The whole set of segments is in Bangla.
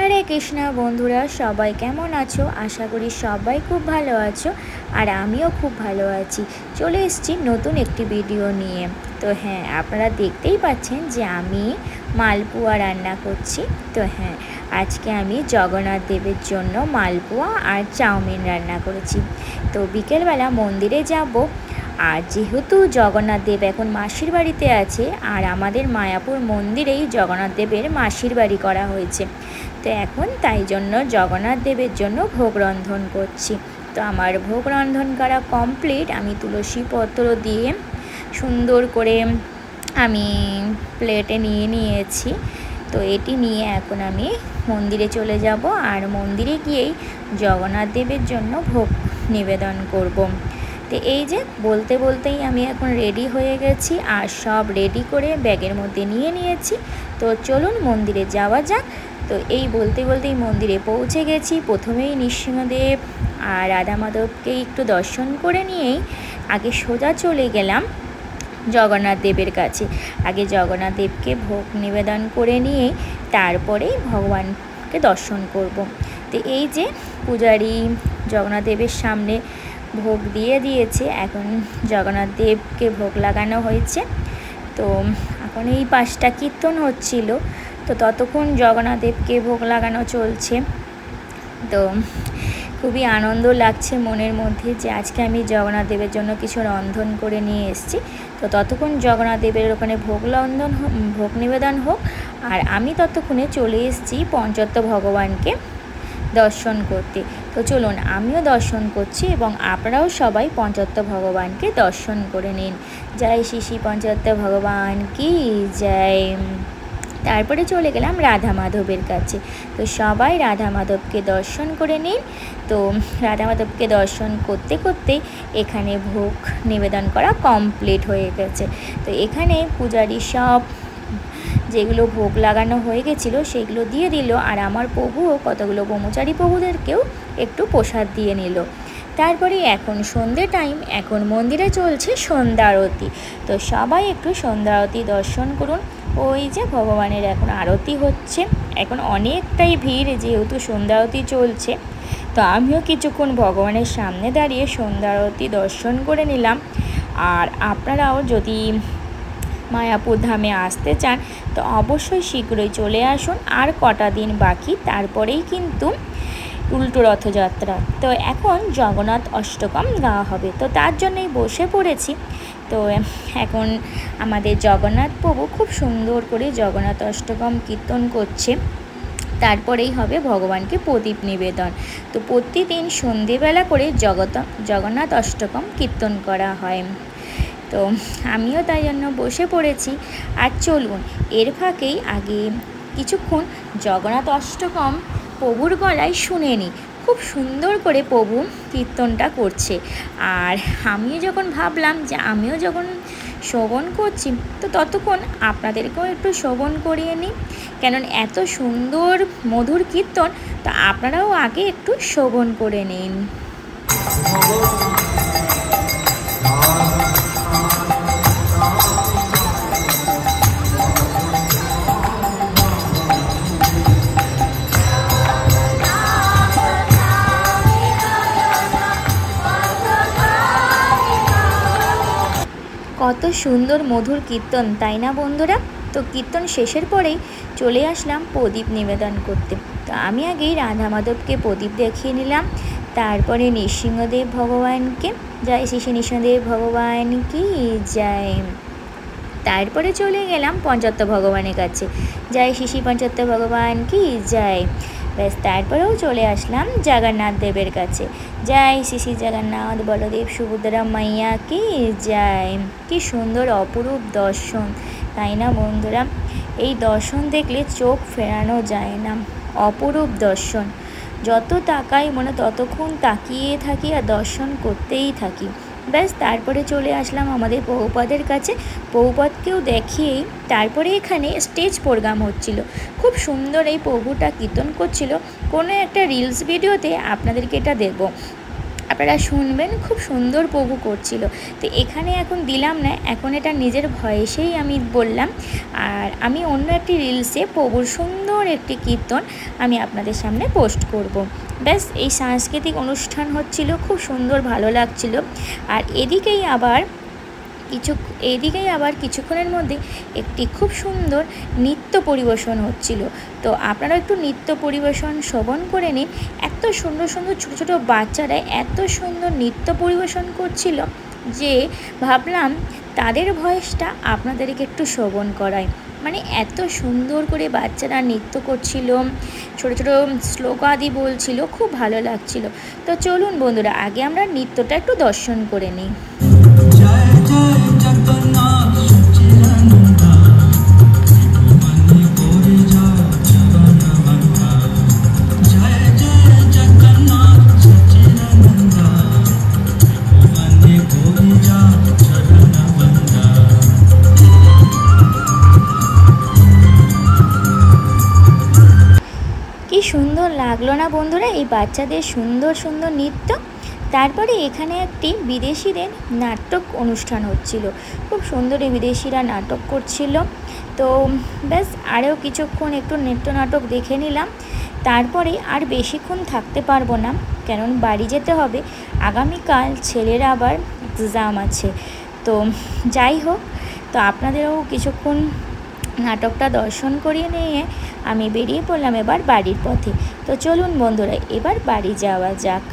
হরে কৃষ্ণ বন্ধুরা, সবাই কেমন আছো? আশা করি সবাই খুব ভালো আছো, আর আমিও খুব ভালো আছি। চলে এসেছি নতুন একটি ভিডিও নিয়ে। তো হ্যাঁ, আপনারা দেখতেই পাচ্ছেন যে আমি মালপোয়া রান্না করছি। তো হ্যাঁ, আজকে আমি জগন্নাথ দেবের জন্য মালপোয়া আর চাউমিন রান্না করেছি। তো বিকেলবেলা মন্দিরে যাব, আর যেহেতু জগন্নাথ দেব এখন মাসির বাড়িতে আছে, আর আমাদের মায়াপুর মন্দিরেই জগন্নাথ দেবের মাসির বাড়ি করা হয়েছে, তো এখন তাই জন্য জগন্নাথ দেবের জন্য ভোগ রন্ধন করছি। তো আমার ভোগ রন্ধন করা কমপ্লিট। আমি তুলসী পত্র দিয়ে সুন্দর করে আমি প্লেটে নিয়ে নিয়েছি। তো এটি নিয়ে এখন আমি মন্দিরে চলে যাব, আর মন্দিরে গিয়েই জগন্নাথ দেবের জন্য ভোগ নিবেদন করব। তো এই যে বলতে বলতেই আমি এখন রেডি হয়ে গেছি, আর সব রেডি করে ব্যাগের মধ্যে নিয়ে নিয়েছি। তো চলুন মন্দিরে যাওয়া যাক। তো এই বলতে বলতেই মন্দিরে পৌঁছে গেছি। প্রথমেই নৃসিংহদেব আর রাধা মাধবকে একটু দর্শন করে নিয়েই আগে সোজা চলে গেলাম জগন্নাথ দেবের কাছে। আগে জগন্নাথ দেবকে ভোগ নিবেদন করে নিয়েই তারপরেই ভগবানকে দর্শন করব। তো এই যে পূজারি জগন্নাথ দেবের সামনে ভোগ দিয়ে দিয়েছে, এখন জগন্নাথ দেবকে ভোগ লাগানো হয়েছে। তো এখন এই পাঁচটা কীর্তন হচ্ছিল, তো ততক্ষণ জগন্নাথ দেবকে ভোগ লাগানো চলছে। তো খুবই আনন্দ লাগছে মনের মধ্যে যে আজকে আমি জগন্নাথ দেবের জন্য কিছু রন্ধন করে নিয়ে এসেছি। তো ততক্ষণ জগন্নাথ দেবের ওখানে ভোগ নিবেদন হোক, আর আমি ততক্ষণে চলে এসেছি পঞ্চতত্ত্ব ভগবানকে দর্শন করতে। তো চলুন আমিও দর্শন করছি, এবং আপনারাও সবাই পঞ্চতত্ত্ব ভগবানকে দর্শন করে নিন। জয় শ্রী শ্রী পঞ্চতত্ত্ব ভগবান কি জয়। তারপরে চলে গেলাম রাধা মাধবের কাছে। তো সবাই রাধা মাধবকে দর্শন করে নিন। তো রাধা মাধবকে দর্শন করতে করতে এখানে ভোগ নিবেদন করা কমপ্লিট হয়ে গেছে। তো এখানে পূজারি সব যেগুলো ভোগ লাগানো হয়ে গেছিলো সেগুলো দিয়ে দিল, আর আমার প্রভুও কতগুলো ব্রহ্মচারী প্রভুদেরকেও একটু প্রসাদ দিয়ে নিল। তারপরে এখন সন্ধ্যে টাইম, এখন মন্দিরে চলছে সন্ধ্যা আরতি। তো সবাই একটু সন্ধ্যা আরতি দর্শন করুন। ওই যে ভগবানের এখন আরতি হচ্ছে। এখন অনেকটাই ভিড়, যেহেতু সন্ধ্যা আরতি চলছে। তো আমিও কিছুক্ষণ ভগবানের সামনে দাঁড়িয়ে সন্ধ্যা আরতি দর্শন করে নিলাম। আর আপনারাও যদি মায়াপুর ধামে আসতে চান তো অবশ্যই শীঘ্রই চলে আসুন। আর কটা দিন বাকি, তারপরেই কিন্তু উল্টো রথযাত্রা। তো এখন জগন্নাথ অষ্টকম গাওয়া হবে, তো তার জন্যই বসে পড়েছি। তো এখন আমাদের জগন্নাথ প্রভু খুব সুন্দর করে জগন্নাথ অষ্টকম কীর্তন করছে। তারপরেই হবে ভগবানকে প্রদীপ নিবেদন। তো প্রতিদিন সন্ধেবেলা করে জগন্নাথ অষ্টকম কীর্তন করা হয়। তো আমিও তাই জন্য বসে পড়েছি। আর চলুন এর ফাঁকেই আগে কিছুক্ষণ জগন্নাথ অষ্টকম প্রভুর গলায় শুনে নিই। খুব সুন্দর করে প্রভু কীর্তনটা করছে, আর আমিও যখন ভাবলাম যে আমিও যখন শ্রবণ করছি তো ততক্ষণ আপনাদেরকেও একটু শ্রবণ করিয়ে নিই, কেননা এত সুন্দর মধুর কীর্তন। তো আপনারাও আগে একটু শ্রবণ করে নিন। কত সুন্দর মধুর কীর্তন, তাই না বন্ধুরা? তো কীর্তন শেষের পরেই চলে আসলাম প্রদীপ নিবেদন করতে। তো আমি আগেই রাধা মাধবকে প্রদীপ দেখিয়ে নিলাম, তারপরে নৃসিংহদেব ভগবানকে, জয় শ্রী শ্রী নৃসিংহদেব ভগবান কি জয়। তারপরে চলে গেলাম পঞ্চতত্ত্ব ভগবানের কাছে, জয় শ্রী শ্রী পঞ্চতত্ত্ব ভগবান কি জয়। ব্যাস তারপরেও চলে আসলাম জগন্নাথ দেবের কাছে, জয় শ্রী শ্রী জগন্নাথ বলদেব সুভদ্রা মাইয়া কি জয়। কি সুন্দর অপরূপ দর্শন, তাই না বন্ধুরা? এই দর্শন দেখলে চোখ ফেরানো যায় না। অপরূপ দর্শন, যত তাকাই মনে ততক্ষণ তাকিয়ে থাকি আর দর্শন করতেই থাকি। ব্যাস তারপরে চলে আসলাম আমাদের প্রভুপাদের কাছে। প্রভুপাদকেও দেখিয়েই তারপরে এখানে স্টেজ প্রোগ্রাম হচ্ছিল। খুব সুন্দর এই প্রভুটা কীর্তন করছিল। কোনো একটা রিলস ভিডিওতে আপনাদেরকে এটা দেব। আপনারা শুনবেন, খুব সুন্দর প্রভু করছিল। তো এখানে এখন দিলাম না, এখন এটা নিজের ভয়েসেই আমি বললাম। আর আমি অন্য একটি রিলসে প্রভুর সুন্দর একটি কীর্তন আমি আপনাদের সামনে পোস্ট করব। ব্যাস এই সাংস্কৃতিক অনুষ্ঠান হচ্ছিল, খুব সুন্দর ভালো লাগছিল। আর এদিকেই আবার কিছুক্ষণের মধ্যে একটি খুব সুন্দর নৃত্য পরিবেশন হচ্ছিল। তো আপনারা একটু নৃত্য পরিবেশন শ্রবণ করে নিন। এত সুন্দর সুন্দর ছোটো ছোটো বাচ্চারা এত সুন্দর নৃত্য পরিবেশন করছিল যে ভাবলাম তাদের ভয়েসটা আপনাদেরকে একটু শ্রবণ করায়। মানে এত সুন্দর করে বাচ্চারা নৃত্য করছিল, ছোটো ছোটো শ্লোকাদি বলছিল, খুব ভালো লাগছিল। তো চলুন বন্ধুরা, আগে আমরা নৃত্যটা একটু দর্শন করে নিই। কি সুন্দর লাগলো না বন্ধুরা এই বাচ্চাদের সুন্দর সুন্দর নৃত্য। তারপরে এখানে একটি বিদেশিদের নাটক অনুষ্ঠান হচ্ছিল, খুব সুন্দর এই বিদেশিরা নাটক করছিল। তো ব্যাস আরও কিছুক্ষণ একটু নৃত্য নাটক দেখে নিলাম। তারপরে আর বেশিক্ষণ থাকতে পারবো না, কারণ বাড়ি যেতে হবে, আগামীকাল ছেলের আবার এক্সাম আছে। তো যাই হোক, তো আপনাদেরও কিছুক্ষণ নাটকটা দর্শন করিয়ে নিয়ে আমি বেরিয়ে পড়লাম এবার বাড়ির পথে। তো চলুন বন্ধুরা, এবার বাড়ি যাওয়া যাক।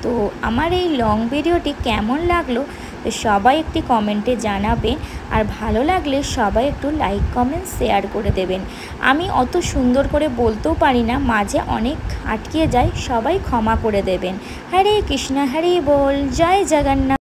তো আমার এই লং ভিডিওটি কেমন লাগলো তো সবাই একটি কমেন্টে জানাবেন, আর ভালো লাগলে সবাই একটু লাইক কমেন্ট শেয়ার করে দেবেন। আমি অত সুন্দর করে বলতেও পারি না, মাঝে অনেক আটকে যায়, সবাই ক্ষমা করে দেবেন। হরে কৃষ্ণ, হরে বল, জয় জগন্নাথ।